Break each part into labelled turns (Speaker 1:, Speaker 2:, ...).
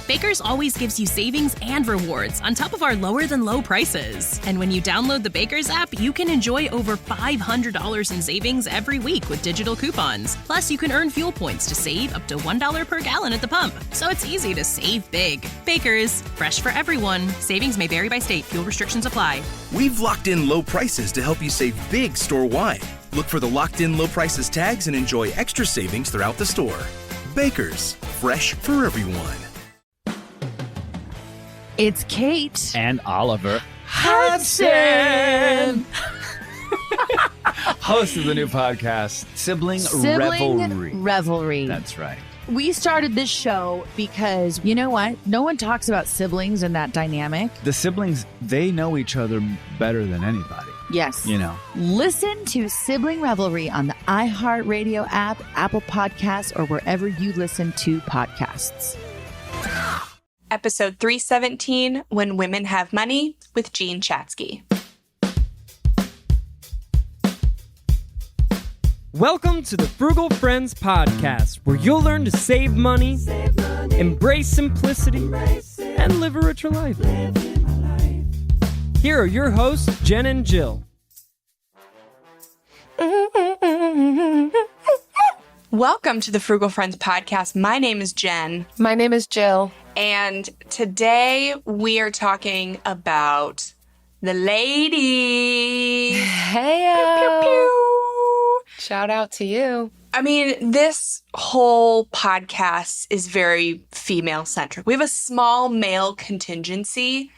Speaker 1: Baker's always gives you savings and rewards on top of our lower-than-low prices. And when you download the Baker's app, you can enjoy over $500 in savings every week with digital coupons. Plus, you can earn fuel points to save up to $1 per gallon at the pump. So it's easy to save big. Baker's, fresh for everyone. Savings may vary by state. Fuel restrictions apply.
Speaker 2: We've locked in low prices to help you save big store-wide. Look for the locked-in low prices tags and enjoy extra savings throughout the store. Baker's, fresh for everyone.
Speaker 3: It's Kate.
Speaker 4: And Oliver Hudson. Host of the new podcast, Sibling
Speaker 3: Revelry.
Speaker 4: That's right.
Speaker 3: We started this show because, you know what? No one talks about siblings and that dynamic.
Speaker 4: The siblings, they know each other better than anybody.
Speaker 3: Yes.
Speaker 4: You know.
Speaker 3: Listen to Sibling Revelry on the iHeartRadio app, Apple Podcasts, or wherever you listen to podcasts.
Speaker 5: Episode 317, When Women Have Money, with Jean Chatzky.
Speaker 6: Welcome to the Frugal Friends podcast, where you'll learn to save money, embrace simplicity, and live a richer life. Here are your hosts, Jen and Jill.
Speaker 5: Welcome to the Frugal Friends podcast. My name is Jen.
Speaker 7: My name is Jill.
Speaker 5: And today we are talking about the ladies.
Speaker 7: Hey,
Speaker 5: pew, pew, pew.
Speaker 7: Shout out to you.
Speaker 5: I mean, this whole podcast is very female-centric. We have a small male contingency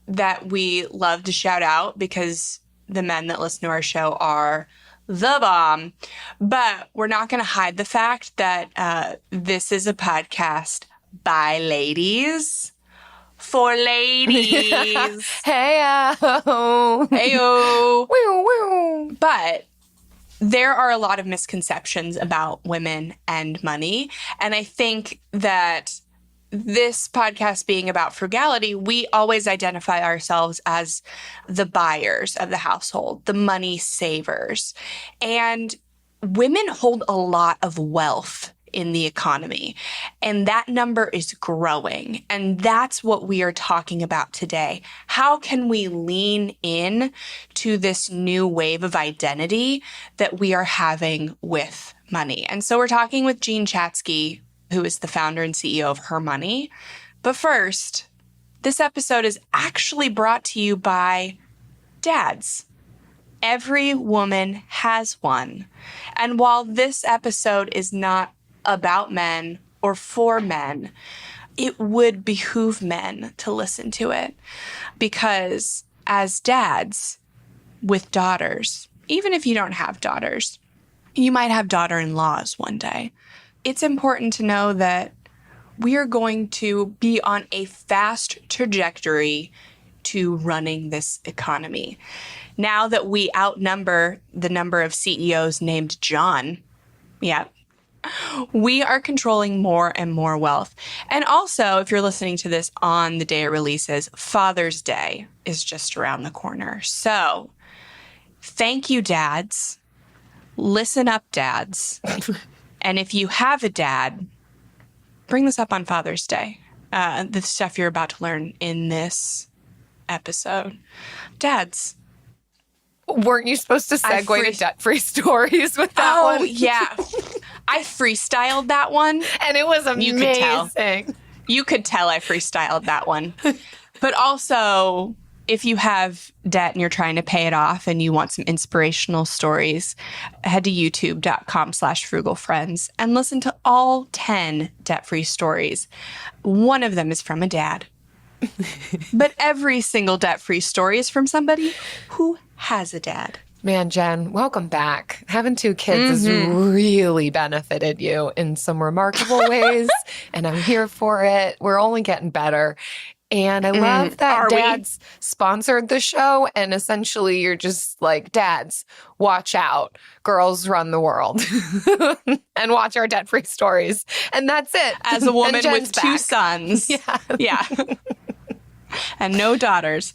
Speaker 5: that we love to shout out because the men that listen to our show are the bomb. But we're not going to hide the fact that this is a podcast by ladies for ladies.
Speaker 7: Hey-o.
Speaker 5: Hey-o.
Speaker 7: Woo, woo.
Speaker 5: But there are a lot of misconceptions about women and money. And I think that this podcast being about frugality, we always identify ourselves as the buyers of the household, the money savers. And women hold a lot of wealth in the economy, and that number is growing. And that's what we are talking about today. How can we lean in to this new wave of identity that we are having with money? And so we're talking with Jean Chatzky, who is the founder and CEO of HERmoney. But first, this episode is actually brought to you by dads. Every woman has one. And while this episode is not about men or for men, it would behoove men to listen to it. Because as dads with daughters, even if you don't have daughters, you might have daughter-in-laws one day. It's important to know that we are going to be on a fast trajectory to running this economy. Now that we outnumber the number of CEOs named John, we are controlling more and more wealth. And also, if you're listening to this on the day it releases, Father's Day is just around the corner. So, thank you, dads. Listen up, dads. And if you have a dad, bring this up on Father's Day. The stuff you're about to learn in this episode. Dads.
Speaker 7: Weren't you supposed to segue to debt-free stories with that one?
Speaker 5: Oh, yeah. I freestyled that one.
Speaker 7: And it was amazing.
Speaker 5: You could tell I freestyled that one. But also, if you have debt and you're trying to pay it off and you want some inspirational stories, head to youtube.com/frugalfriends and listen to all 10 debt-free stories. One of them is from a dad. But every single debt-free story is from somebody who has a dad.
Speaker 7: Man, Jen, welcome back. Having 2 kids has really benefited you in some remarkable ways, and I'm here for it. We're only getting better. And I love that dads sponsored the show, and essentially you're just like, dads, watch out. Girls run the world. And watch our debt-free stories. And that's it.
Speaker 5: As a woman with 2 sons. Yeah. And no daughters.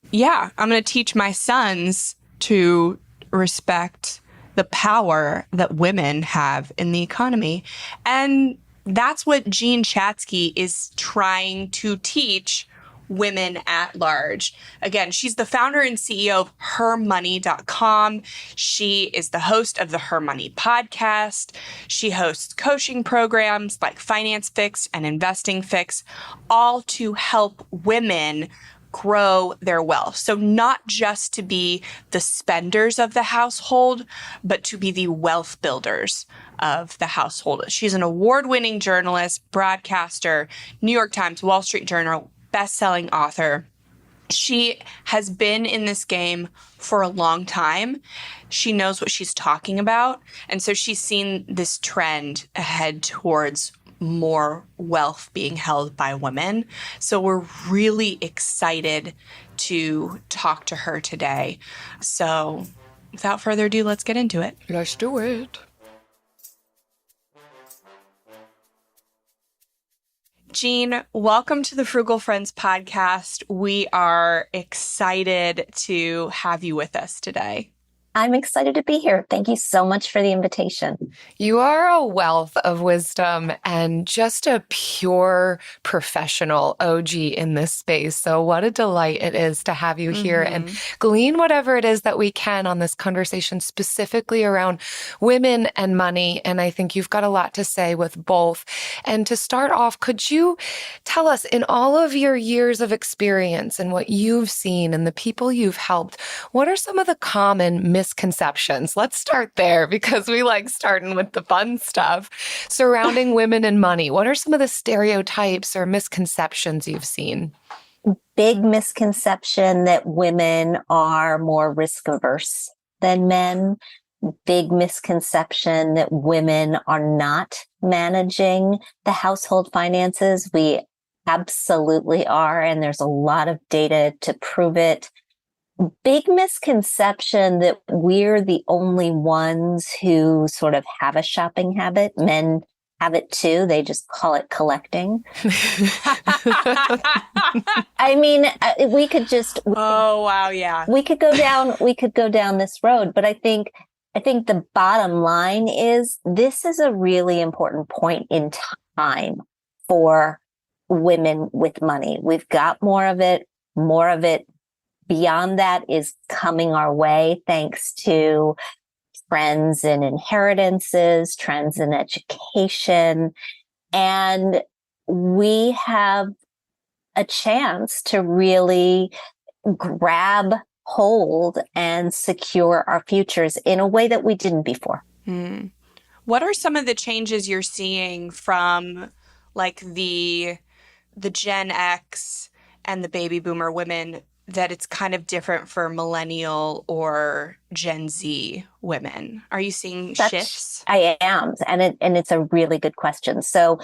Speaker 5: Yeah, I'm going to teach my sons to respect the power that women have in the economy. And that's what Jean Chatzky is trying to teach women at large. Again, she's the founder and CEO of HERmoney.com. She is the host of the Her Money podcast. She hosts coaching programs like Finance Fix and Investing Fix, all to help women grow their wealth. So not just to be the spenders of the household, but to be the wealth builders of the household. She's an award-winning journalist, broadcaster, New York Times, Wall Street Journal, best-selling author. She has been in this game for a long time. She knows what she's talking about. And so she's seen this trend ahead towards more wealth being held by women. So we're really excited to talk to her today. So without further ado, let's get into it.
Speaker 7: Let's do it.
Speaker 5: Jean, welcome to the Frugal Friends podcast. We are excited to have you with us today.
Speaker 8: I'm excited to be here. Thank you so much for the invitation.
Speaker 7: You are a wealth of wisdom and just a pure professional OG in this space. So what a delight it is to have you here and glean whatever it is that we can on this conversation specifically around women and money. And I think you've got a lot to say with both. And to start off, could you tell us, in all of your years of experience and what you've seen and the people you've helped, what are some of the common misconceptions? Let's start there because we like starting with the fun stuff surrounding women and money. What are some of the stereotypes or misconceptions you've seen?
Speaker 8: Big misconception that women are more risk averse than men. Big misconception that women are not managing the household finances. We absolutely are, and there's a lot of data to prove it. Big misconception that we're the only ones who sort of have a shopping habit. Men have it too. They just call it collecting. I mean, we could just
Speaker 5: Oh, wow, yeah.
Speaker 8: we could go down this road, but I think the bottom line is this is a really important point in time for women with money. We've got more of it. Beyond that is coming our way thanks to trends in inheritances, trends in education. And we have a chance to really grab hold and secure our futures in a way that we didn't before.
Speaker 5: What are some of the changes you're seeing from like the Gen X and the baby boomer women that it's kind of different for millennial or Gen Z women? Are you seeing shifts?
Speaker 8: I am. And it's a really good question. So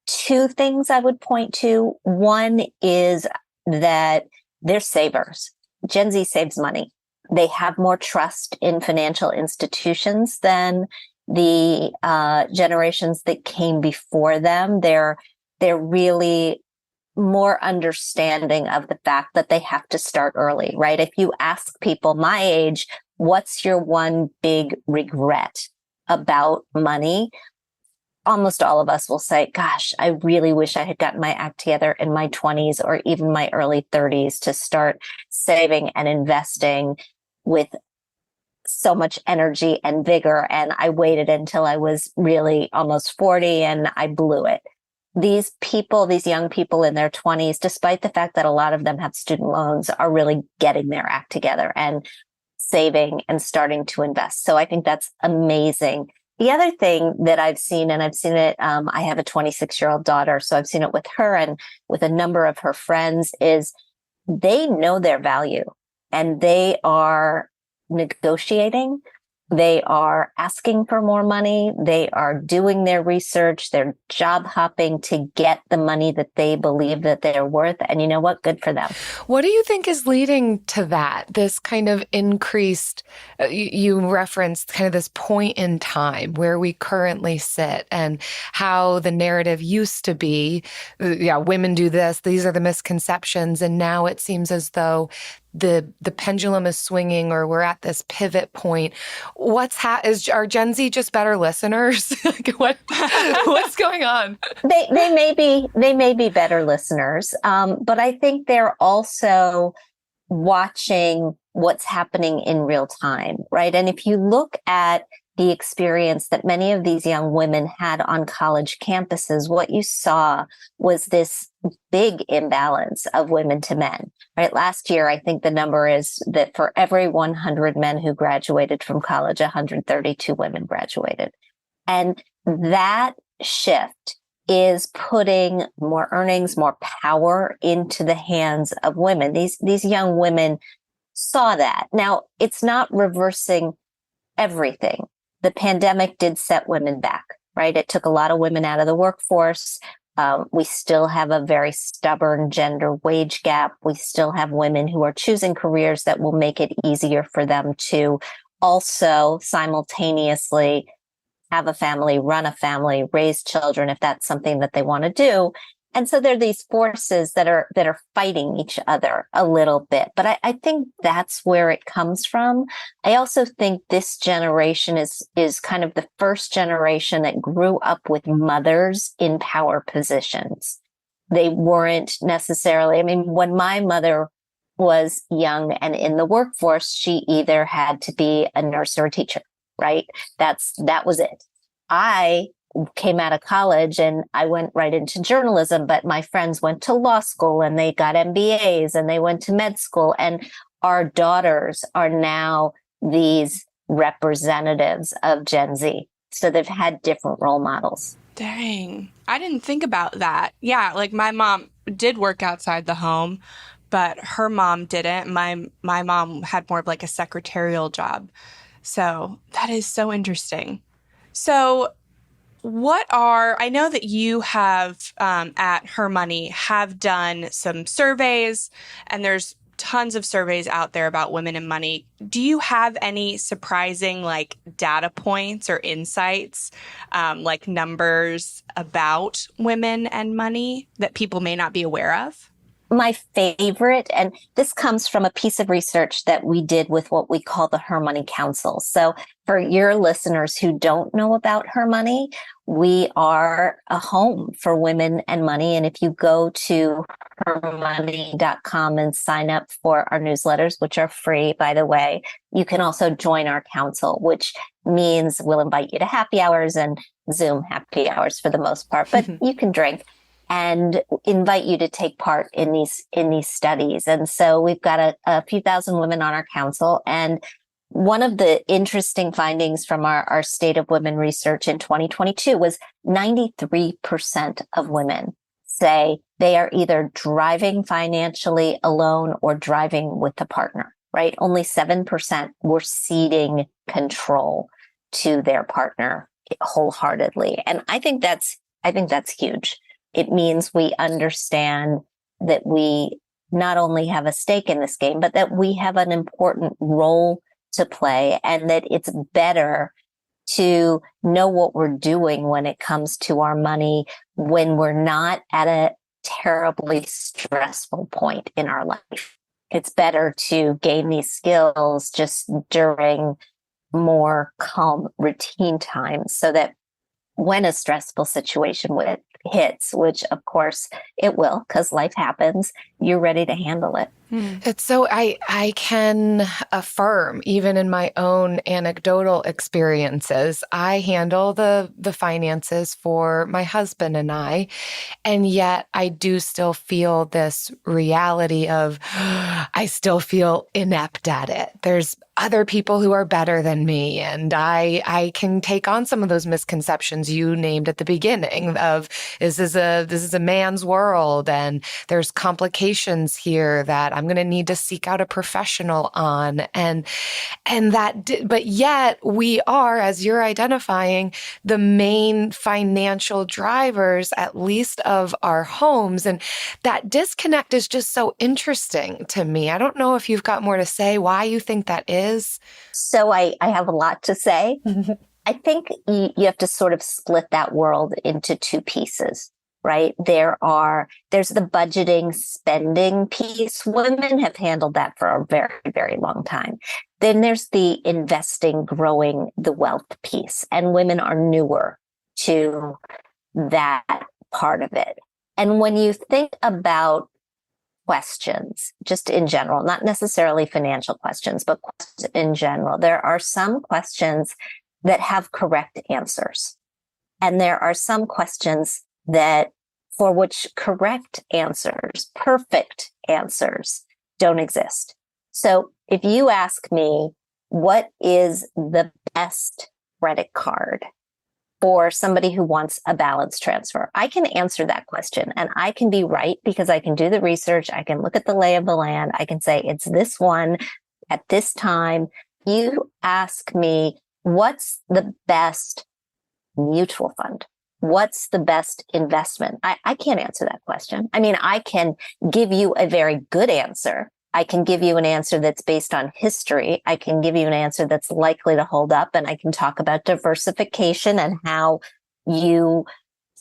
Speaker 8: 2 things I would point to. One is that they're savers. Gen Z saves money. They have more trust in financial institutions than the generations that came before them. They're really more understanding of the fact that they have to start early, right? If you ask people my age, what's your one big regret about money? Almost all of us will say, gosh, I really wish I had gotten my act together in my 20s or even my early 30s to start saving and investing with so much energy and vigor. And I waited until I was really almost 40 and I blew it. These young people in their 20s, despite the fact that a lot of them have student loans, are really getting their act together and saving and starting to invest. So I think that's amazing. The other thing that I've seen, and I've seen it, I have a 26-year-old daughter, so I've seen it with her and with a number of her friends, is they know their value and they are negotiating. They are asking for more money. They are doing their research. They're job hopping to get the money that they believe that they're worth. And you know what? Good for them.
Speaker 7: What do you think is leading to that? This kind of increased, you referenced kind of this point in time where we currently sit and how the narrative used to be, women do this, these are the misconceptions. And now it seems as though the pendulum is swinging, or we're at this pivot point. Are Gen Z just better listeners? What's going on?
Speaker 8: They may be better listeners, but I think they're also watching what's happening in real time, right? And if you look at the experience that many of these young women had on college campuses, what you saw was this big imbalance of women to men, right? Last year, I think the number is that for every 100 men who graduated from college, 132 women graduated. And that shift is putting more earnings, more power into the hands of women. These young women saw that. Now, it's not reversing everything. The pandemic did set women back, right? It took a lot of women out of the workforce. We still have a very stubborn gender wage gap. We still have women who are choosing careers that will make it easier for them to also simultaneously have a family, run a family, raise children, if that's something that they want to do. And so there are these forces that are fighting each other a little bit. But I think that's where it comes from. I also think this generation is kind of the first generation that grew up with mothers in power positions. They weren't necessarily, I mean, when my mother was young and in the workforce, she either had to be a nurse or a teacher, right? That was it. I came out of college and I went right into journalism, but my friends went to law school and they got MBAs and they went to med school. And our daughters are now these representatives of Gen Z. So they've had different role models.
Speaker 5: Dang. I didn't think about that. Yeah, like my mom did work outside the home, but her mom didn't. My mom had more of like a secretarial job. So that is so interesting. So I know that you have at Her Money have done some surveys, and there's tons of surveys out there about women and money. Do you have any surprising like data points or insights, like numbers about women and money that people may not be aware of?
Speaker 8: My favorite, and this comes from a piece of research that we did with what we call the Her Money Council. So for your listeners who don't know about Her Money, we are a home for women and money. And if you go to hermoney.com and sign up for our newsletters, which are free, by the way, you can also join our council, which means we'll invite you to happy hours and Zoom happy hours for the most part, but you can drink and invite you to take part in these studies. And so we've got a few thousand women on our council. And one of the interesting findings from our State of Women research in 2022 was 93% of women say they are either driving financially alone or driving with a partner, right? Only 7% were ceding control to their partner wholeheartedly. And I think that's huge. It means we understand that we not only have a stake in this game, but that we have an important role to play, and that it's better to know what we're doing when it comes to our money when we're not at a terribly stressful point in our life. It's better to gain these skills just during more calm routine times so that when a stressful situation hits, which of course it will, because life happens, you're ready to handle it.
Speaker 7: It's so, I can affirm, even in my own anecdotal experiences, I handle the finances for my husband and I, and yet I do still feel this reality of, I still feel inept at it. There's other people who are better than me, and I can take on some of those misconceptions you named at the beginning of, this is a man's world, and there's complications here that I'm going to need to seek out a professional on. But yet we are, as you're identifying, the main financial drivers, at least of our homes. And that disconnect is just so interesting to me. I don't know if you've got more to say why you think that is.
Speaker 8: So I have a lot to say. I think you have to sort of split that world into two pieces, right? There's the budgeting spending piece. Women have handled that for a very, very long time. Then there's the investing, growing the wealth piece, and women are newer to that part of it. And when you think about questions, just in general, not necessarily financial questions, but questions in general, there are some questions that have correct answers. And there are some questions for which correct answers, perfect answers, don't exist. So if you ask me, what is the best credit card for somebody who wants a balance transfer, I can answer that question and I can be right because I can do the research. I can look at the lay of the land. I can say it's this one at this time. You ask me, what's the best mutual fund? What's the best investment? I can't answer that question. I mean, I can give you a very good answer. I can give you an answer that's based on history. I can give you an answer that's likely to hold up, and I can talk about diversification and how you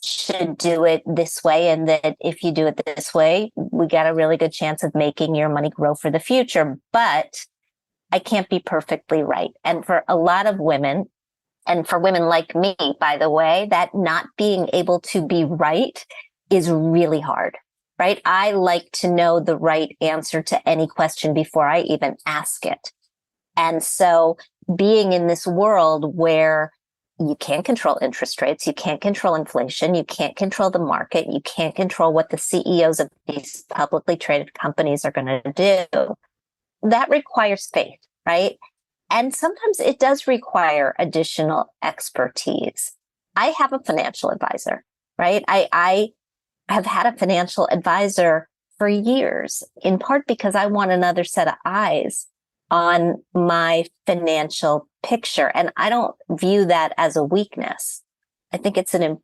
Speaker 8: should do it this way. And that if you do it this way, we got a really good chance of making your money grow for the future. But I can't be perfectly right. And for a lot of women, and for women like me, by the way, that not being able to be right is really hard, right? I like to know the right answer to any question before I even ask it. And so being in this world where you can't control interest rates, you can't control inflation, you can't control the market, you can't control what the CEOs of these publicly traded companies are going to do, that requires faith, right? And sometimes it does require additional expertise. I have a financial advisor, right? I have had a financial advisor for years, in part because I want another set of eyes on my financial picture. And I don't view that as a weakness. I think it's an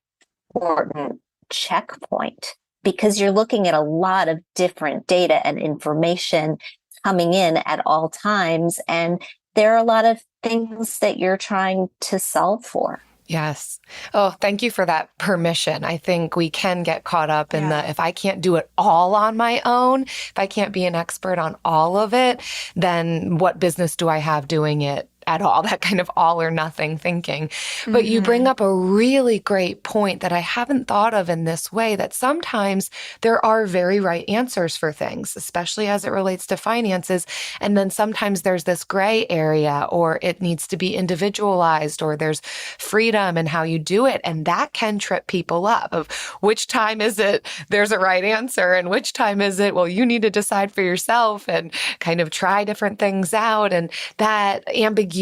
Speaker 8: important checkpoint because you're looking at a lot of different data and information coming in at all times. And there are a lot of things that you're trying to solve for.
Speaker 7: Yes. Oh, thank you for that permission. I think we can get caught up in if I can't do it all on my own, if I can't be an expert on all of it, then what business do I have doing it at all? That kind of all or nothing thinking. But you bring up a really great point that I haven't thought of in this way, that sometimes there are very right answers for things, especially as it relates to finances. And then sometimes there's this gray area, or it needs to be individualized, or there's freedom in how you do it. And that can trip people up of which time is it there's a right answer and which time is it, well, you need to decide for yourself and kind of try different things out. And that ambiguity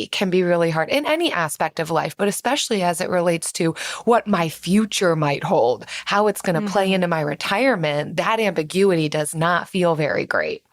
Speaker 7: can be really hard in any aspect of life, but especially as it relates to what my future might hold, how it's going to play into my retirement. That ambiguity does not feel very great.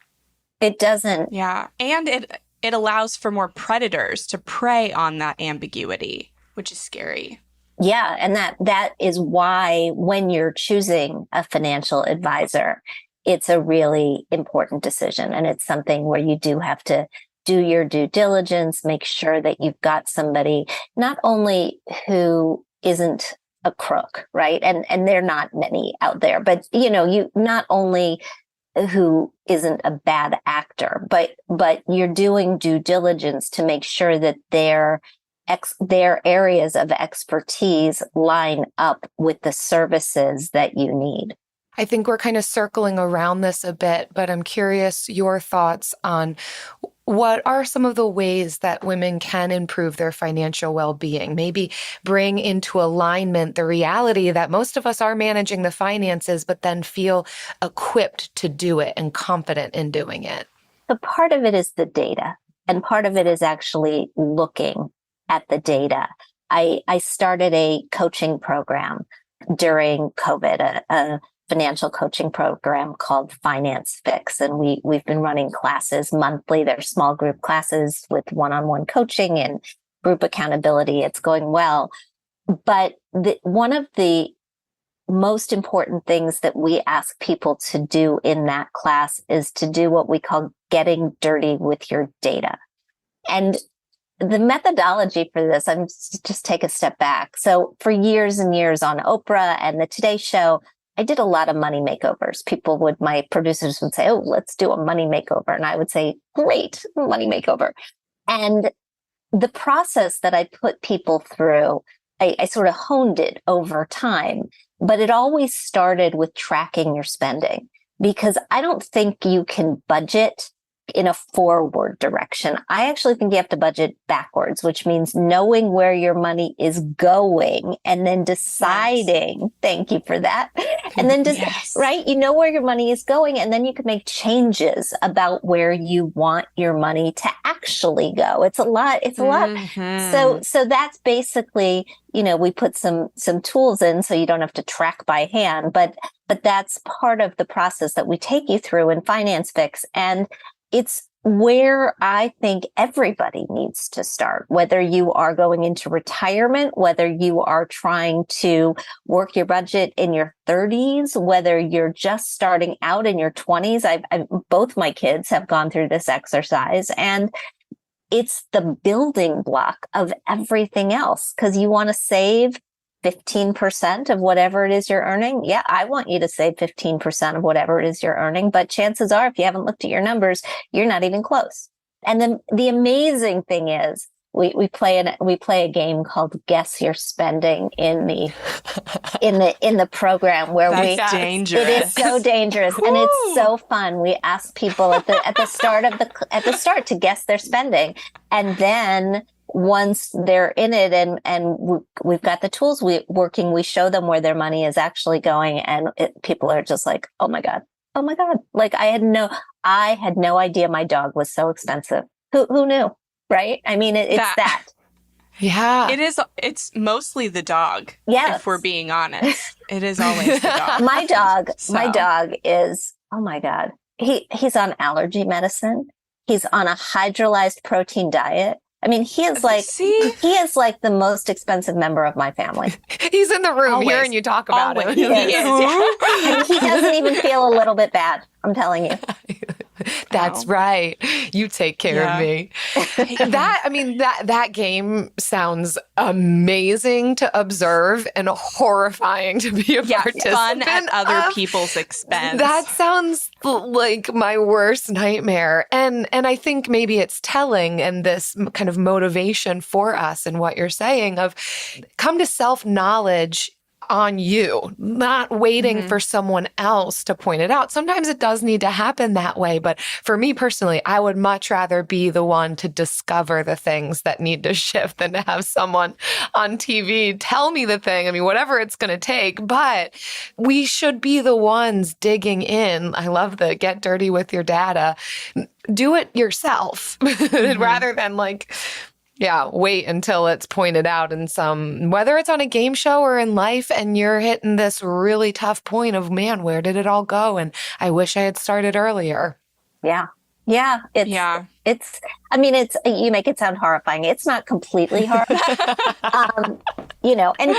Speaker 8: It doesn't.
Speaker 5: Yeah. And it allows for more predators to prey on that ambiguity, which is scary.
Speaker 8: Yeah. And that is why when you're choosing a financial advisor, it's a really important decision. And it's something where you do have to do your due diligence, make sure that you've got somebody not only who isn't a crook, right? And there are not many out there, but you not only who isn't a bad actor, but you're doing due diligence to make sure that their areas of expertise line up with the services that you need.
Speaker 7: I think we're kind of circling around this a bit, but I'm curious your thoughts on what are some of the ways that women can improve their financial well-being? Maybe bring into alignment the reality that most of us are managing the finances, but then feel equipped to do it and confident in doing it.
Speaker 8: So part of it is the data, and part of it is actually looking at the data. I started a coaching program during COVID, a financial coaching program called Finance Fix. And we've been running classes monthly. They're small group classes with one-on-one coaching and group accountability. It's going well. But one of the most important things that we ask people to do in that class is to do what we call getting dirty with your data. And the methodology for this, I'm just take a step back. So for years and years on Oprah and the Today Show, I did a lot of money makeovers. My producers would say, oh, let's do a money makeover. And I would say, great, money makeover. And the process that I put people through, I sort of honed it over time, but it always started with tracking your spending, because I don't think you can budget in a forward direction. I actually think you have to budget backwards, which means knowing where your money is going and then deciding, yes. Thank you for that. And then yes. Right? You know where your money is going, and then you can make changes about where you want your money to actually go. It's a lot. Mm-hmm. So that's basically, we put some tools in so you don't have to track by hand, but that's part of the process that we take you through in Finance Fix. And it's where I think everybody needs to start, whether you are going into retirement, whether you are trying to work your budget in your 30s, whether you're just starting out in your 20s. Both my kids have gone through this exercise, and it's the building block of everything else, because you want to save 15% of whatever it is you're earning. Yeah, I want you to save 15% of whatever it is you're earning. But chances are, if you haven't looked at your numbers, you're not even close. And then the amazing thing is we play a game called Guess Your Spending in the program where
Speaker 5: That's dangerous.
Speaker 8: It is so dangerous. And it's so fun. We ask people at the start to guess their spending. And then once they're in it and we've got the tools working, we show them where their money is actually going. And people are just like, oh my God. Like I had no idea my dog was so expensive. Who knew? Right? I mean, it's that.
Speaker 7: Yeah.
Speaker 5: It's mostly the dog.
Speaker 8: Yes.
Speaker 5: If we're being honest, it is always the dog.
Speaker 8: My dog is, oh my God. He's on allergy medicine. He's on a hydrolyzed protein diet. I mean, he is like the most expensive member of my family.
Speaker 7: He's in the room hearing you talk about him.
Speaker 8: He is. And he doesn't even feel a little bit bad. I'm telling you.
Speaker 7: That's right. You take care of me. That game sounds amazing to observe and horrifying to be a participant.
Speaker 5: Fun at other people's expense.
Speaker 7: That sounds like my worst nightmare. And I think maybe it's telling, and this kind of motivation for us and what you're saying of come to self-knowledge on you, not waiting for someone else to point it out. Sometimes it does need to happen that way. But for me personally, I would much rather be the one to discover the things that need to shift than to have someone on TV tell me the thing. I mean, whatever it's going to take, but we should be the ones digging in. I love the get dirty with your data. Do it yourself rather than wait until it's pointed out in whether it's on a game show or in life, and you're hitting this really tough point of, man, where did it all go? And I wish I had started earlier.
Speaker 8: Yeah. Yeah. It's, you make it sound horrifying. It's not completely horrifying. And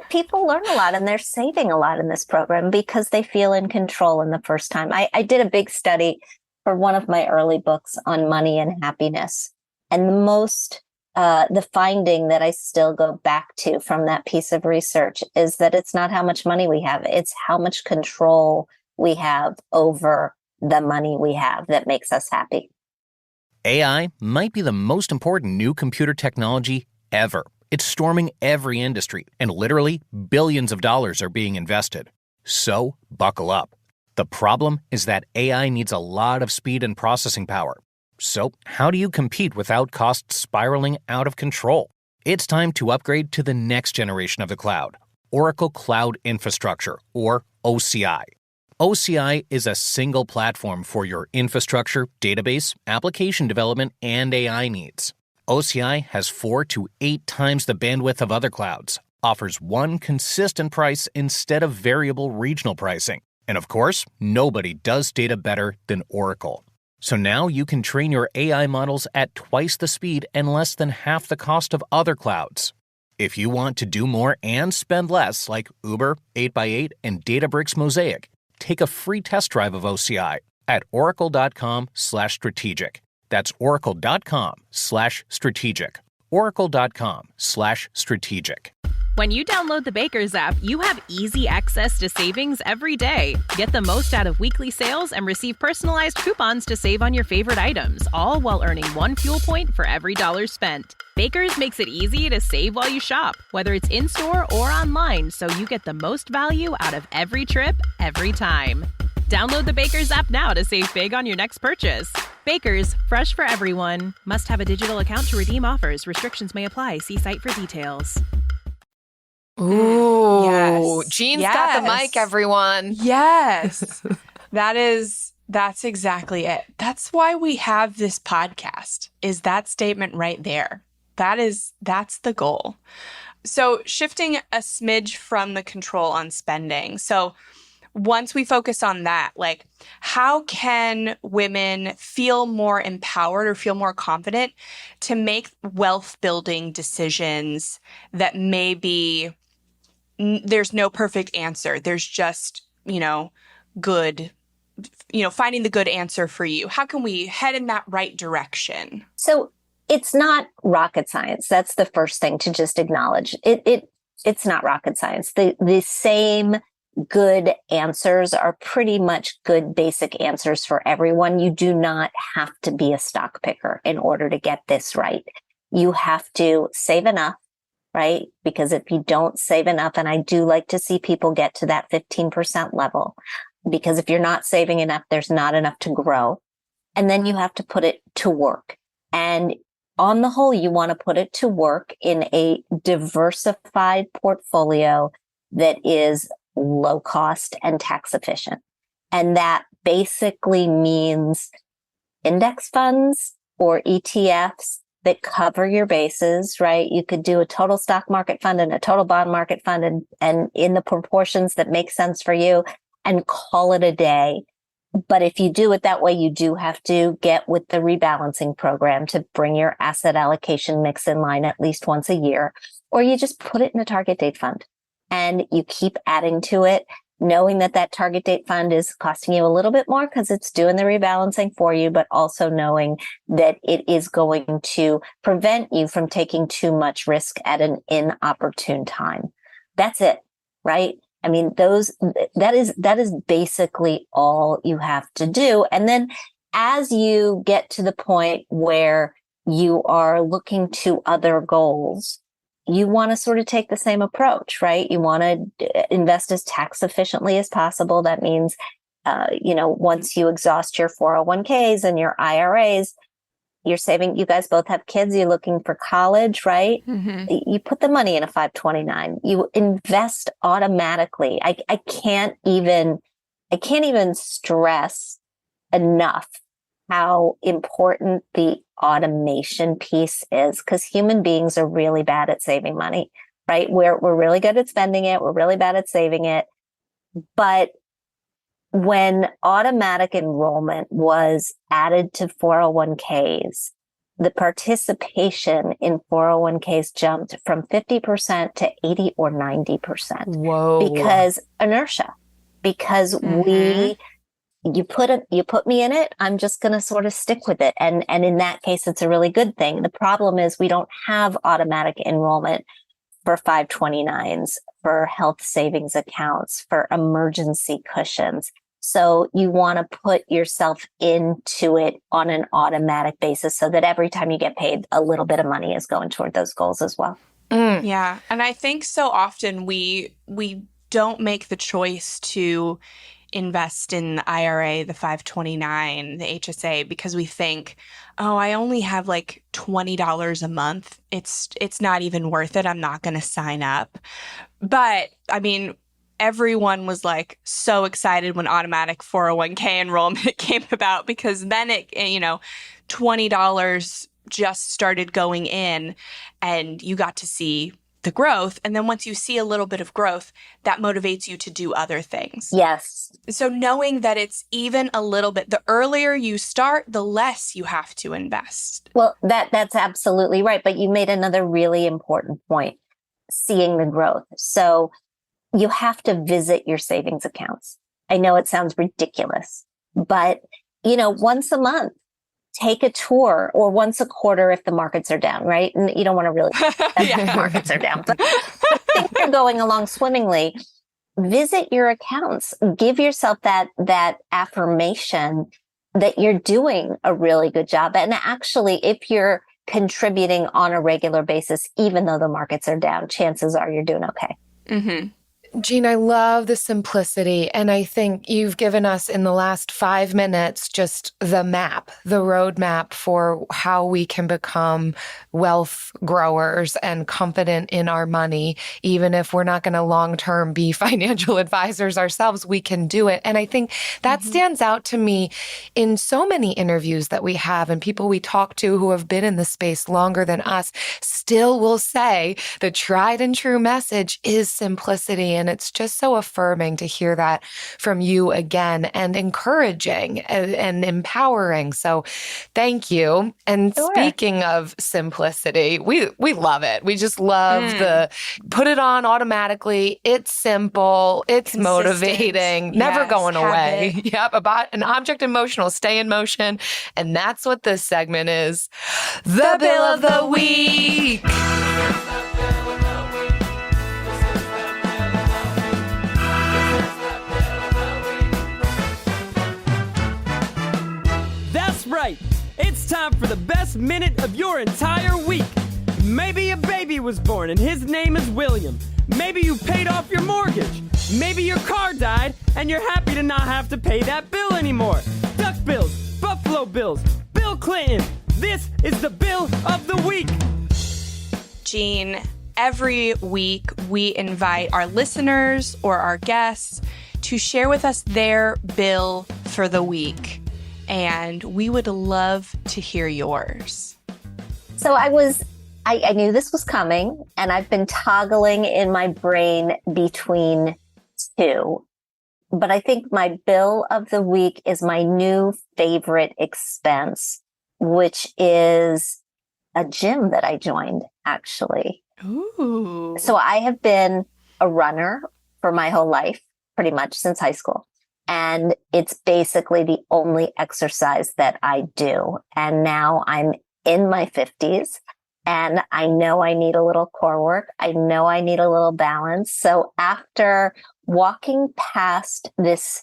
Speaker 8: people learn a lot, and they're saving a lot in this program because they feel in control in the first time. I did a big study for one of my early books on money and happiness. And the finding that I still go back to from that piece of research is that it's not how much money we have, it's how much control we have over the money we have that makes us happy.
Speaker 9: AI might be the most important new computer technology ever. It's storming every industry, and literally billions of dollars are being invested. So buckle up. The problem is that AI needs a lot of speed and processing power. So how do you compete without costs spiraling out of control? It's time to upgrade to the next generation of the cloud, Oracle Cloud Infrastructure, or OCI. OCI is a single platform for your infrastructure, database, application development, and AI needs. OCI has 4 to 8 times the bandwidth of other clouds, offers one consistent price instead of variable regional pricing. And of course, nobody does data better than Oracle. So now you can train your AI models at twice the speed and less than half the cost of other clouds. If you want to do more and spend less, like Uber, 8x8, and Databricks Mosaic, take a free test drive of OCI at oracle.com/strategic. That's oracle.com/strategic. Oracle.com/strategic.
Speaker 1: When you download the Baker's app, you have easy access to savings every day. Get the most out of weekly sales and receive personalized coupons to save on your favorite items, all while earning 1 fuel point for every $1 spent. Baker's makes it easy to save while you shop, whether it's in-store or online, so you get the most value out of every trip, every time. Download the Baker's app now to save big on your next purchase. Baker's, fresh for everyone. Must have a digital account to redeem offers. Restrictions may apply. See site for details.
Speaker 7: Ooh,
Speaker 5: Yes.
Speaker 7: Jean's got the mic, everyone.
Speaker 5: Yes. That's exactly it. That's why we have this podcast, is that statement right there. That's the goal. So shifting a smidge from the control on spending. So once we focus on that, like, how can women feel more empowered or feel more confident to make wealth building decisions that maybe there's no perfect answer. There's just, good, finding the good answer for you. How can we head in that right direction?
Speaker 8: So it's not rocket science. That's the first thing to just acknowledge. It's not rocket science. The same good answers are pretty much good basic answers for everyone. You do not have to be a stock picker in order to get this right. You have to save enough, right? Because if you don't save enough, and I do like to see people get to that 15% level, because if you're not saving enough, there's not enough to grow. And then you have to put it to work. And on the whole, you want to put it to work in a diversified portfolio that is low cost and tax efficient. And that basically means index funds or ETFs that cover your bases, right? You could do a total stock market fund and a total bond market fund and in the proportions that make sense for you and call it a day. But if you do it that way, you do have to get with the rebalancing program to bring your asset allocation mix in line at least once a year, or you just put it in a target date fund and you keep adding to it, knowing that that target date fund is costing you a little bit more because it's doing the rebalancing for you, but also knowing that it is going to prevent you from taking too much risk at an inopportune time. That's it, right? I mean, that is basically all you have to do. And then as you get to the point where you are looking to other goals, you want to sort of take the same approach, right? You want to invest as tax efficiently as possible. That means, once you exhaust your 401ks and your IRAs, you're saving, you guys both have kids, you're looking for college, right? Mm-hmm. You put the money in a 529, you invest automatically. I can't even stress enough how important the automation piece is, because human beings are really bad at saving money, right? We're really good at spending it. We're really bad at saving it. But when automatic enrollment was added to 401ks, the participation in 401ks jumped from 50% to 80 or 90%.
Speaker 7: Whoa.
Speaker 8: Because inertia, because you put me in it, I'm just going to sort of stick with it. And in that case, it's a really good thing. The problem is we don't have automatic enrollment for 529s, for health savings accounts, for emergency cushions. So you want to put yourself into it on an automatic basis so that every time you get paid, a little bit of money is going toward those goals as well.
Speaker 5: Mm. Yeah. And I think so often we don't make the choice to invest in the IRA, the 529, the HSA, because we think, oh, I only have like $20 a month. It's not even worth it. I'm not going to sign up. But I mean, everyone was like so excited when automatic 401k enrollment came about, because then $20 just started going in and you got to see the growth. And then once you see a little bit of growth, that motivates you to do other things.
Speaker 8: Yes.
Speaker 5: So knowing that it's even a little bit, the earlier you start, the less you have to invest.
Speaker 8: Well, that's absolutely right. But you made another really important point, seeing the growth. So you have to visit your savings accounts. I know it sounds ridiculous, but once a month, take a tour, or once a quarter if the markets are down, right? And you don't want to really if the markets are down, but things are going along swimmingly. Visit your accounts. Give yourself that affirmation that you're doing a really good job. And actually, if you're contributing on a regular basis, even though the markets are down, chances are you're doing okay.
Speaker 5: Mm-hmm.
Speaker 7: Jean, I love the simplicity. And I think you've given us in the last 5 minutes just the map, the roadmap for how we can become wealth growers and confident in our money. Even if we're not going to long-term be financial advisors ourselves, we can do it. And I think that stands out to me in so many interviews that we have, and people we talk to who have been in the space longer than us still will say the tried and true message is simplicity. And it's just so affirming to hear that from you again, and encouraging and empowering. So thank you. And speaking of simplicity, we love it. We just love the put it on automatically. It's simple. It's motivating, never going away. Yep. About an object emotional, stay in motion. And that's what this segment is. The Bill of the Week.
Speaker 6: Right. It's time for the best minute of your entire week. Maybe a baby was born and his name is William. Maybe you paid off your mortgage. Maybe your car died and you're happy to not have to pay that bill anymore. Duck bills, Buffalo Bills, Bill Clinton. This is the Bill of the Week.
Speaker 5: Jean, every week we invite our listeners or our guests to share with us their bill for the week. And we would love to hear yours.
Speaker 8: So I knew this was coming, and I've been toggling in my brain between two. But I think my bill of the week is my new favorite expense, which is a gym that I joined, actually.
Speaker 5: Ooh.
Speaker 8: So I have been a runner for my whole life, pretty much since high school. And it's basically the only exercise that I do. And now I'm in my 50s, and I know I need a little core work. I know I need a little balance. So after walking past this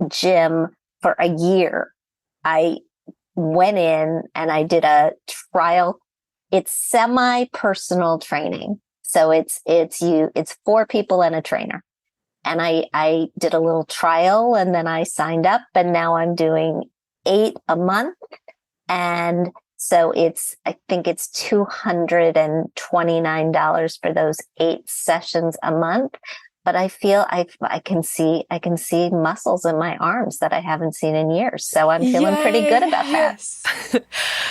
Speaker 8: gym for a year, I went in and I did a trial. It's semi-personal training. So it's 4 people and a trainer. And I did a little trial, and then I signed up, and now I'm doing 8 a month. And so I think it's $229 for those 8 sessions a month. But I feel I can see muscles in my arms that I haven't seen in years. So I'm feeling pretty good about that.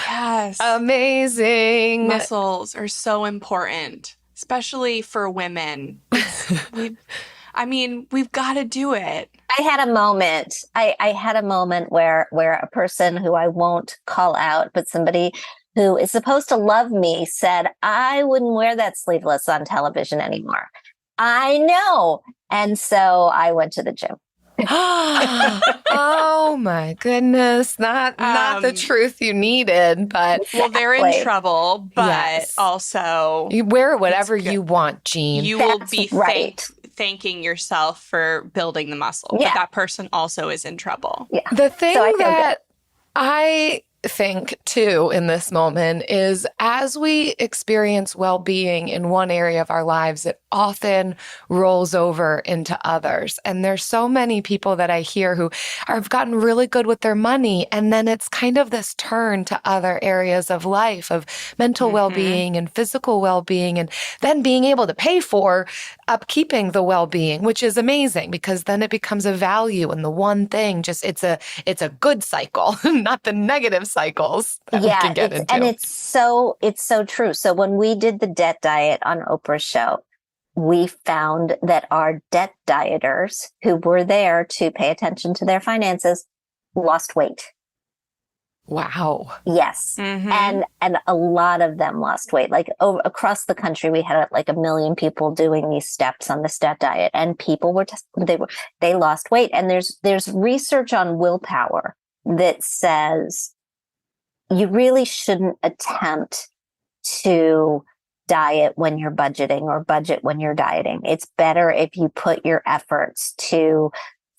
Speaker 5: Yes.
Speaker 7: Amazing.
Speaker 5: Muscles are so important, especially for women. We've got to do it.
Speaker 8: I had a moment. I had a moment where a person who I won't call out, but somebody who is supposed to love me said, I wouldn't wear that sleeveless on television anymore. I know. And so I went to the gym.
Speaker 7: Oh my goodness. Not the truth you needed, but
Speaker 5: well, they're in trouble, but also
Speaker 7: you wear whatever you want, Jean.
Speaker 5: You will be thanking yourself for building the muscle, but that person also is in trouble.
Speaker 8: Yeah.
Speaker 7: The thing that I think too in this moment is as we experience well-being in one area of our lives, it often rolls over into others. And there's so many people that I hear who have gotten really good with their money, and then it's kind of this turn to other areas of life, of mental well-being and physical well-being, and then being able to pay for upkeeping the well-being, which is amazing because then it becomes a value, and the one thing it's a good cycle, not the negative cycles that we can get into.
Speaker 8: And it's so true. So when we did the debt diet on Oprah's show, we found that our debt dieters who were there to pay attention to their finances lost weight.
Speaker 7: Wow.
Speaker 8: Yes. And a lot of them lost weight. Like across the country, we had like 1 million people doing these steps on this debt diet, and people they lost weight. And there's research on willpower that says you really shouldn't attempt to diet when you're budgeting or budget when you're dieting. It's better if you put your efforts to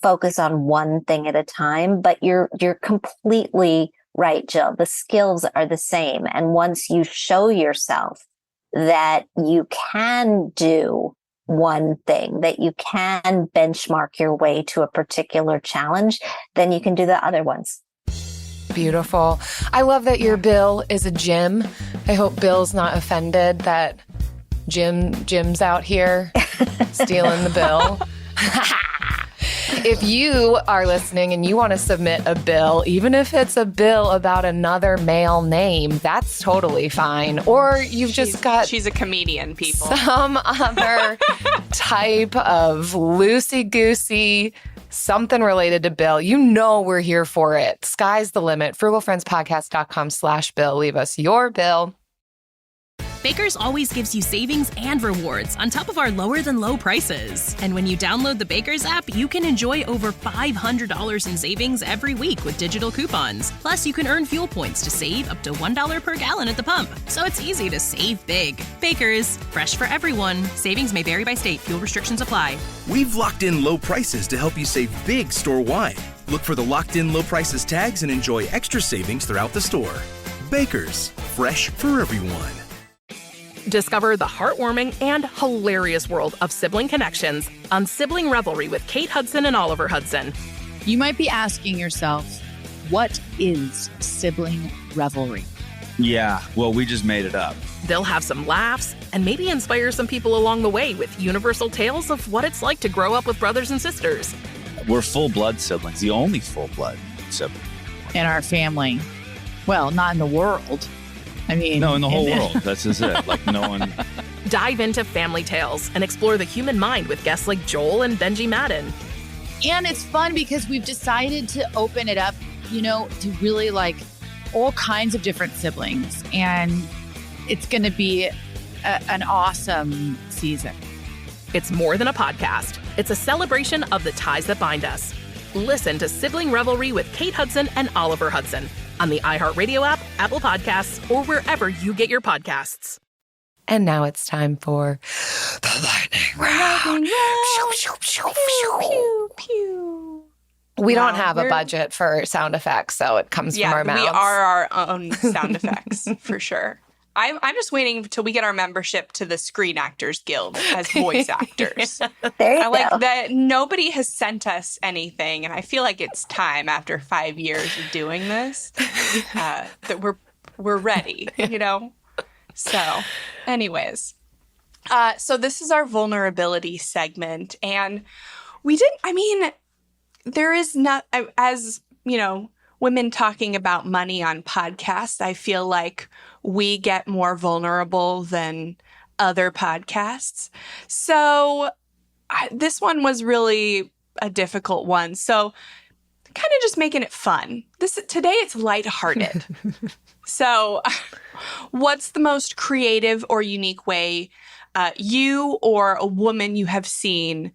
Speaker 8: focus on one thing at a time, but you're completely right, Jill. The skills are the same. And once you show yourself that you can do one thing, that you can benchmark your way to a particular challenge, then you can do the other ones.
Speaker 7: Beautiful. I love that your bill is a gym. I hope Bill's not offended that Jim's out here stealing the bill. If you are listening and you want to submit a bill, even if it's a bill about another male name, that's totally fine. Or she's
Speaker 5: a comedian, people.
Speaker 7: Some other type of loosey-goosey something related to Bill. You know we're here for it. Sky's the limit. frugalfriendspodcast.com/bill. Leave us your bill.
Speaker 1: Baker's always gives you savings and rewards on top of our lower than low prices. And when you download the Baker's app, you can enjoy over $500 in savings every week with digital coupons. Plus, you can earn fuel points to save up to $1 per gallon at the pump. So it's easy to save big. Baker's, fresh for everyone. Savings may vary by state. Fuel restrictions apply.
Speaker 2: We've locked in low prices to help you save big store-wide. Look for the locked-in low prices tags and enjoy extra savings throughout the store. Baker's, fresh for everyone.
Speaker 10: Discover the heartwarming and hilarious world of sibling connections on Sibling Revelry with Kate Hudson and Oliver Hudson.
Speaker 3: You might be asking yourself, what is sibling revelry?
Speaker 4: Yeah, well, we just made it up.
Speaker 10: They'll have some laughs and maybe inspire some people along the way with universal tales of what it's like to grow up with brothers and sisters.
Speaker 4: We're full-blood siblings, the only full-blood sibling.
Speaker 3: In our family. Well, not in the world. I mean...
Speaker 4: No, in the whole world. That's just it. Like, no one...
Speaker 10: Dive into family tales and explore the human mind with guests like Joel and Benji Madden.
Speaker 3: And it's fun because we've decided to open it up, to really like all kinds of different siblings. And it's going to be an awesome season.
Speaker 10: It's more than a podcast. It's a celebration of the ties that bind us. Listen to Sibling Revelry with Kate Hudson and Oliver Hudson on the iHeartRadio app, Apple Podcasts, or wherever you get your podcasts.
Speaker 7: And now it's time for the lightning round.
Speaker 5: Pew, pew, pew.
Speaker 7: We don't have a budget for sound effects, so it comes from our mouths.
Speaker 5: We are our own sound effects, for sure. I'm just waiting until we get our membership to the Screen Actors Guild as voice actors.
Speaker 8: There you go.
Speaker 5: Like that nobody has sent us anything, and I feel like it's time after 5 years of doing this that we're ready, So, anyways, so this is our vulnerability segment, and there is not, as women talking about money on podcasts, I feel like we get more vulnerable than other podcasts. So this one was really a difficult one. So kind of just making it fun. Today it's lighthearted. So what's the most creative or unique way you or a woman you have seen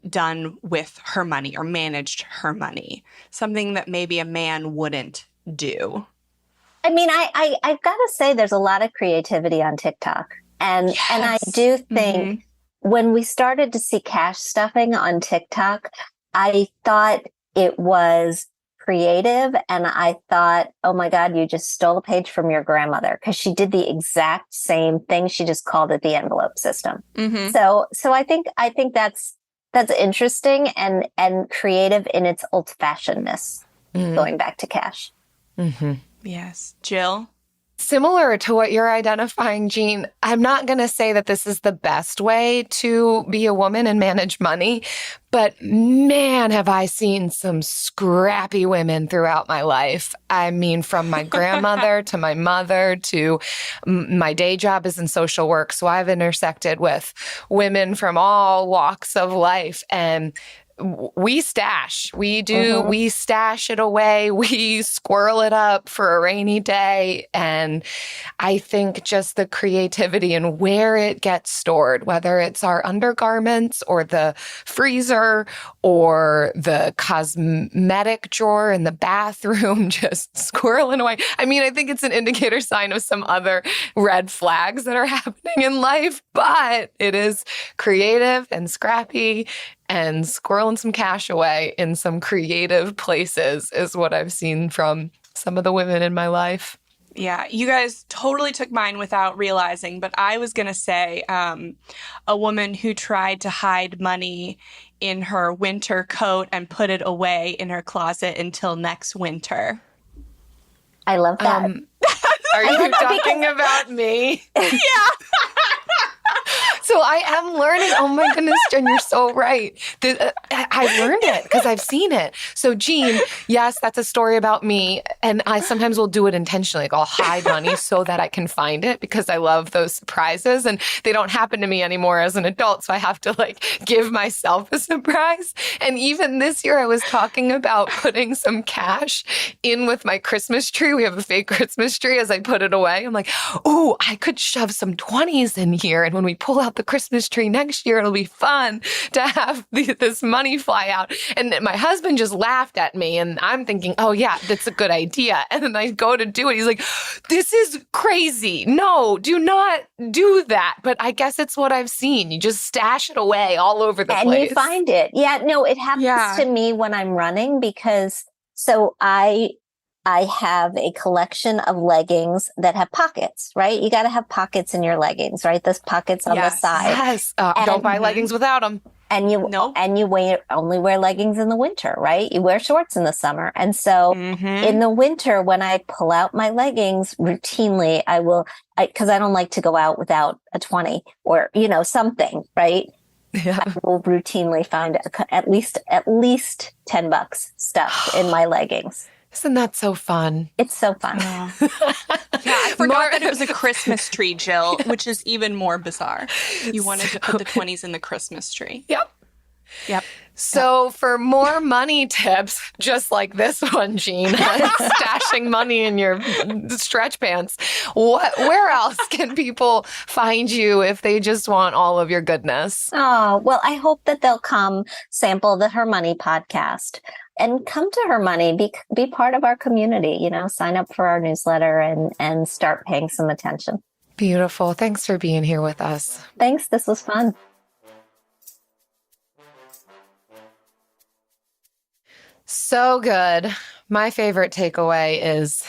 Speaker 5: done with her money or managed her money? Something that maybe a man wouldn't do.
Speaker 8: I mean, I've got to say there's a lot of creativity on TikTok. And I do think when we started to see cash stuffing on TikTok, I thought it was creative. And I thought, oh my God, you just stole a page from your grandmother, because she did the exact same thing. She just called it the envelope system. Mm-hmm. So I think that's interesting and creative in its old-fashionedness, going back to cash.
Speaker 7: Mm-hmm.
Speaker 5: Yes. Jill?
Speaker 7: Similar to what you're identifying, Jean, I'm not going to say that this is the best way to be a woman and manage money, but man, have I seen some scrappy women throughout my life. I mean, from my grandmother to my mother to my day job is in social work, so I've intersected with women from all walks of life, and we stash. We stash it away. We squirrel it up for a rainy day. And I think just the creativity and where it gets stored, whether it's our undergarments or the freezer or the cosmetic drawer in the bathroom, just squirreling away. I mean, I think it's an indicator sign of some other red flags that are happening in life, but it is creative and scrappy, and squirreling some cash away in some creative places is what I've seen from some of the women in my life.
Speaker 5: Yeah, you guys totally took mine without realizing, but I was going to say a woman who tried to hide money in her winter coat and put it away in her closet until next winter.
Speaker 8: I love that.
Speaker 7: Are you talking about me?
Speaker 5: Yeah.
Speaker 7: So I am learning. Oh my goodness, Jen, you're so right. I learned it because I've seen it. So Jean, yes, that's a story about me. And I sometimes will do it intentionally. Like I'll hide money so that I can find it because I love those surprises and they don't happen to me anymore as an adult. So I have to like give myself a surprise. And even this year I was talking about putting some cash in with my Christmas tree. We have a fake Christmas tree. As I put it away, I'm like, oh, I could shove some 20s in here. And when we pull out the Christmas tree next year, it'll be fun to have this money fly out. And my husband just laughed at me. And I'm thinking, oh, yeah, that's a good idea. And then I go to do it. He's like, this is crazy. No, do not do that. But I guess it's what I've seen. You just stash it away all over the place.
Speaker 8: And you find it. Yeah, no, it happens to me when I'm running because I have a collection of leggings that have pockets, right? You got to have pockets in your leggings, right? Those pockets on the side.
Speaker 7: Yes. Don't buy leggings without them.
Speaker 8: And you only wear leggings in the winter, right? You wear shorts in the summer. And so in the winter, when I pull out my leggings routinely, because I don't like to go out without a 20 or, something, right? Yeah. I will routinely find at least $10 stuffed in my leggings.
Speaker 7: Isn't that so fun?
Speaker 8: It's so fun.
Speaker 5: Yeah, I forgot that it was a Christmas tree, Jill, which is even more bizarre. You wanted to put the 20s in the Christmas tree. Yep.
Speaker 7: So for more money tips, just like this one, Jean, stashing money in your stretch pants, where else can people find you if they just want all of your goodness?
Speaker 8: Oh, well, I hope that they'll come sample the Her Money podcast and come to Her Money, be part of our community, sign up for our newsletter and start paying some attention.
Speaker 7: Beautiful. Thanks for being here with us.
Speaker 8: Thanks. This was fun.
Speaker 7: So good. My favorite takeaway is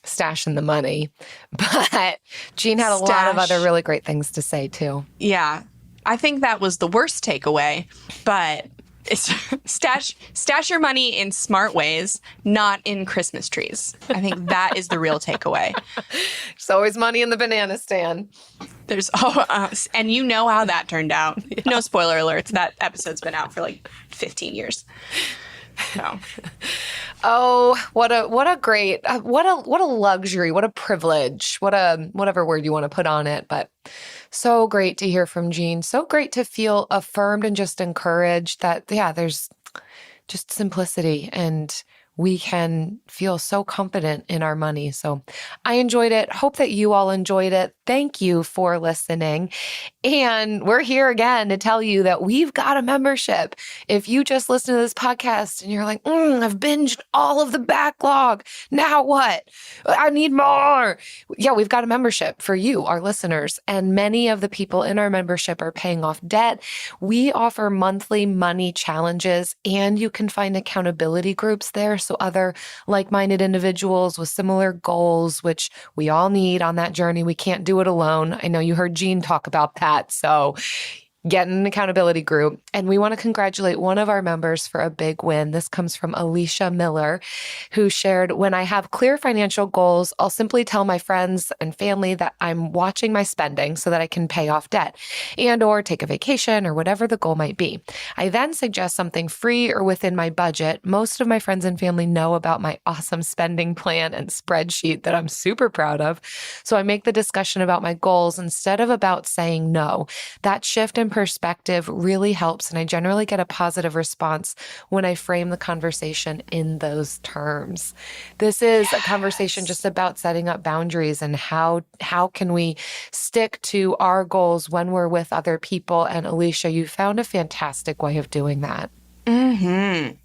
Speaker 7: stashing the money. But Jean had a lot of other really great things to say, too.
Speaker 5: Yeah. I think that was the worst takeaway, but it's stash your money in smart ways, not in Christmas trees. I think that is the real takeaway.
Speaker 7: There's always money in the banana stand.
Speaker 5: And you know how that turned out. Yeah. No spoiler alerts. That episode's been out for like 15 years. So.
Speaker 7: Oh, what a great, what a luxury, what a privilege, whatever word you want to put on it. But so great to hear from Jean. So great to feel affirmed and just encouraged that, there's just simplicity and we can feel so confident in our money. So I enjoyed it. Hope that you all enjoyed it. Thank you for listening. And we're here again to tell you that we've got a membership. If you just listen to this podcast and you're like, I've binged all of the backlog. Now what? I need more. Yeah, we've got a membership for you, our listeners. And many of the people in our membership are paying off debt. We offer monthly money challenges and you can find accountability groups there. So other like-minded individuals with similar goals, which we all need on that journey. We can't do it alone. I know you heard Jean talk about that. So get in an accountability group. And we want to congratulate one of our members for a big win. This comes from Alicia Miller, who shared, when I have clear financial goals, I'll simply tell my friends and family that I'm watching my spending so that I can pay off debt and or take a vacation or whatever the goal might be. I then suggest something free or within my budget. Most of my friends and family know about my awesome spending plan and spreadsheet that I'm super proud of. So I make the discussion about my goals instead of about saying no. That shift in some perspective really helps. And I generally get a positive response when I frame the conversation in those terms. This is a conversation just about setting up boundaries and how can we stick to our goals when we're with other people. And Alicia, you found a fantastic way of doing that.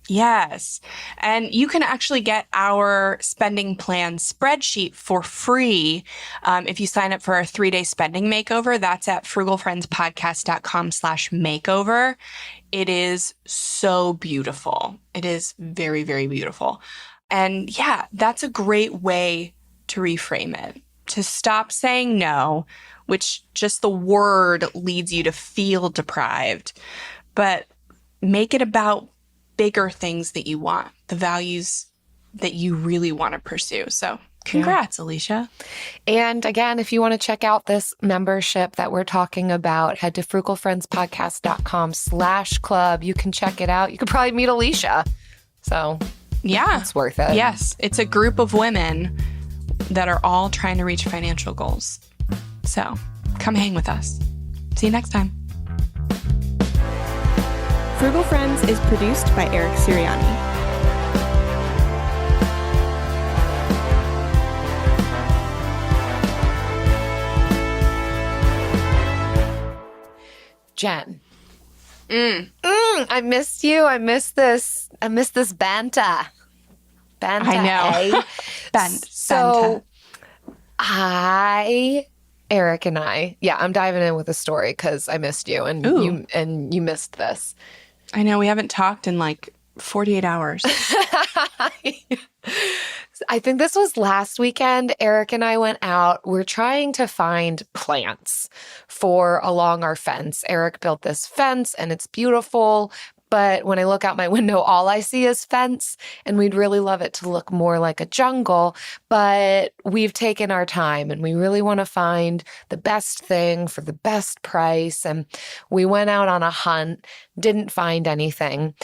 Speaker 5: Yes. And you can actually get our spending plan spreadsheet for free if you sign up for our 3-day spending makeover. That's at frugalfriendspodcast.com/makeover. It is so beautiful. It is very, very beautiful. And yeah, that's a great way to reframe it, to stop saying no, which just the word leads you to feel deprived, but make it about bigger things that you want, the values that you really want to pursue. So congrats, Alicia.
Speaker 7: And again, if you want to check out this membership that we're talking about, head to frugalfriendspodcast.com/club. You can check it out. You could probably meet Alicia. So
Speaker 5: yeah,
Speaker 7: it's worth it.
Speaker 5: Yes. It's a group of women that are all trying to reach financial goals. So come hang with us. See you next time.
Speaker 11: Frugal Friends is produced by Eric Sirianni.
Speaker 7: Jen. I missed you. I miss this banter. Banter.
Speaker 5: I know.
Speaker 7: So Eric and I, I'm diving in with a story because I missed you and you missed this.
Speaker 5: I know, we haven't talked in like 48 hours.
Speaker 7: I think this was last weekend. Eric and I went out. We're trying to find plants for along our fence. Eric built this fence and it's beautiful. But when I look out my window, all I see is fence, and we'd really love it to look more like a jungle. But we've taken our time and we really want to find the best thing for the best price. And we went out on a hunt, didn't find anything,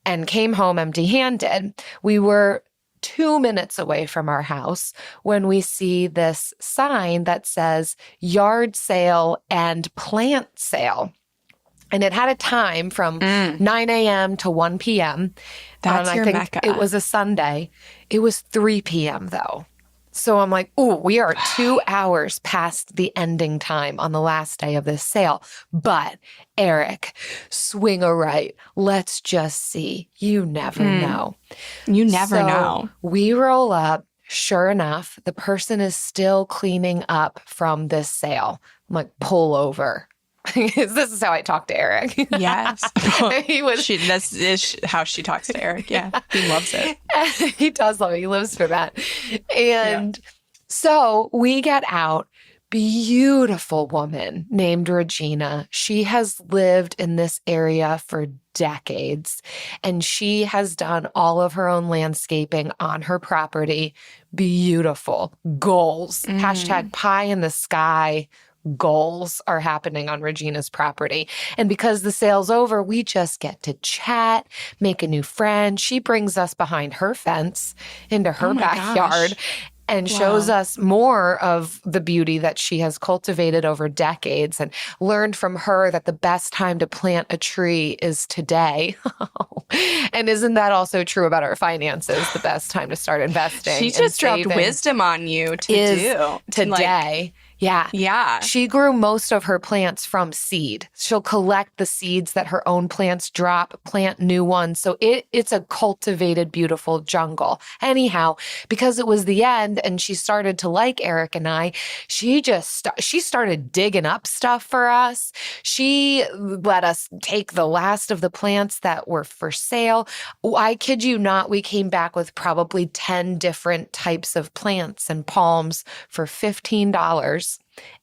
Speaker 7: and came home empty-handed. We were 2 minutes away from our house when we see this sign that says yard sale and plant sale. And it had a time from 9 a.m. to 1 p.m.
Speaker 5: That's your Mecca.
Speaker 7: It was a Sunday. It was 3 p.m. though. So I'm like, we are 2 hours past the ending time on the last day of this sale. But Eric, swing a right. Let's just see. You never know.
Speaker 5: You never know.
Speaker 7: We roll up. Sure enough, the person is still cleaning up from this sale. I'm like, pull over. This is how I talk to Eric.
Speaker 5: Yes. This is how she talks to Eric. Yeah. He loves it.
Speaker 7: He does love it. He lives for that. And so we get out. Beautiful woman named Regina. She has lived in this area for decades, and she has done all of her own landscaping on her property. Beautiful. Goals. Hashtag pie in the sky. Goals are happening on Regina's property. And because the sale's over, we just get to chat, make a new friend. She brings us behind her fence into her backyard and shows us more of the beauty that she has cultivated over decades, and learned from her that the best time to plant a tree is today. And isn't that also true about our finances? The best time to start investing.
Speaker 5: She just dropped wisdom on you
Speaker 7: today. Yeah. She grew most of her plants from seed. She'll collect the seeds that her own plants drop, plant new ones. So it's a cultivated, beautiful jungle. Anyhow, because it was the end and she started to like Eric and I, she started digging up stuff for us. She let us take the last of the plants that were for sale. I kid you not, we came back with probably 10 different types of plants and palms for $15.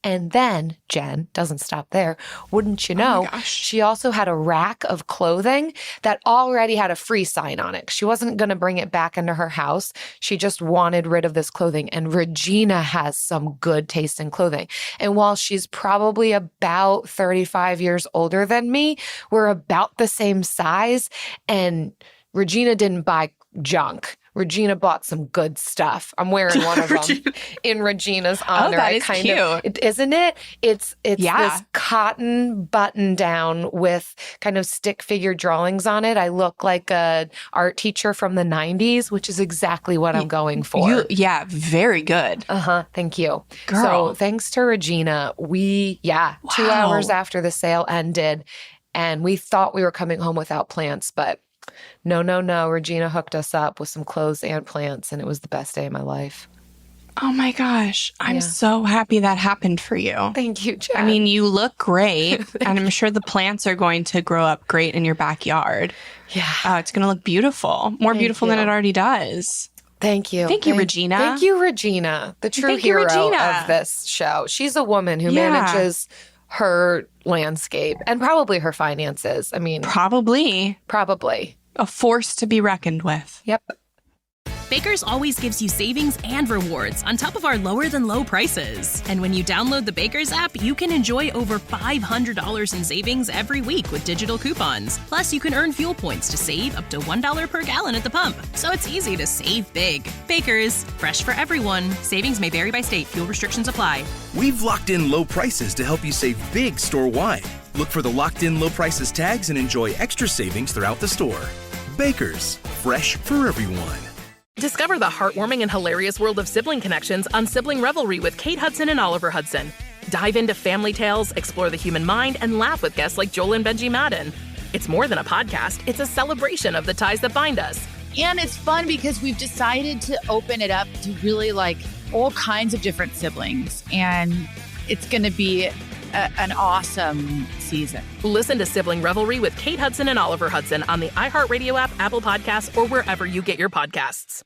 Speaker 7: And then, Jen, doesn't stop there. Wouldn't you know, she also had a rack of clothing that already had a free sign on it. She wasn't going to bring it back into her house. She just wanted rid of this clothing. And Regina has some good taste in clothing. And while she's probably about 35 years older than me, we're about the same size. And Regina didn't buy junk. Regina bought some good stuff. I'm wearing one of them in Regina's honor.
Speaker 5: Oh, that is cute.
Speaker 7: Isn't it? It's
Speaker 5: Yeah.
Speaker 7: this cotton button down with kind of stick figure drawings on it. I look like an art teacher from the 90s, which is exactly what I'm going for.
Speaker 5: Yeah, very good.
Speaker 7: Thank you.
Speaker 5: Girl.
Speaker 7: So thanks to Regina, 2 hours after the sale ended, and we thought we were coming home without plants, but no. Regina hooked us up with some clothes and plants, and it was the best day of my life.
Speaker 5: Oh my gosh. I'm so happy that happened for you.
Speaker 7: Thank you, Jen.
Speaker 5: I mean, you look great, and I'm sure the plants are going to grow up great in your backyard.
Speaker 7: Yeah.
Speaker 5: It's going to look beautiful. More beautiful than it already does.
Speaker 7: Thank you.
Speaker 5: Thank you, Regina.
Speaker 7: Thank you, Regina, the true hero of this show. She's a woman who manages her landscape and probably her finances. I mean, probably.
Speaker 5: A force to be reckoned with.
Speaker 7: Yep.
Speaker 1: Baker's always gives you savings and rewards on top of our lower-than-low prices. And when you download the Baker's app, you can enjoy over $500 in savings every week with digital coupons. Plus, you can earn fuel points to save up to $1 per gallon at the pump. So it's easy to save big. Baker's, fresh for everyone. Savings may vary by state. Fuel restrictions apply.
Speaker 2: We've locked in low prices to help you save big store-wide. Look for the locked in low prices tags and enjoy extra savings throughout the store. Baker's, fresh for everyone.
Speaker 10: Discover the heartwarming and hilarious world of sibling connections on Sibling Revelry with Kate Hudson and Oliver Hudson. Dive into family tales, explore the human mind, and laugh with guests like Joel and Benji Madden. It's more than a podcast, it's a celebration of the ties that bind us.
Speaker 3: And it's fun because we've decided to open it up to really like all kinds of different siblings. And it's going to be an awesome season.
Speaker 10: Listen to Sibling Revelry with Kate Hudson and Oliver Hudson on the iHeartRadio app, Apple Podcasts, or wherever you get your podcasts.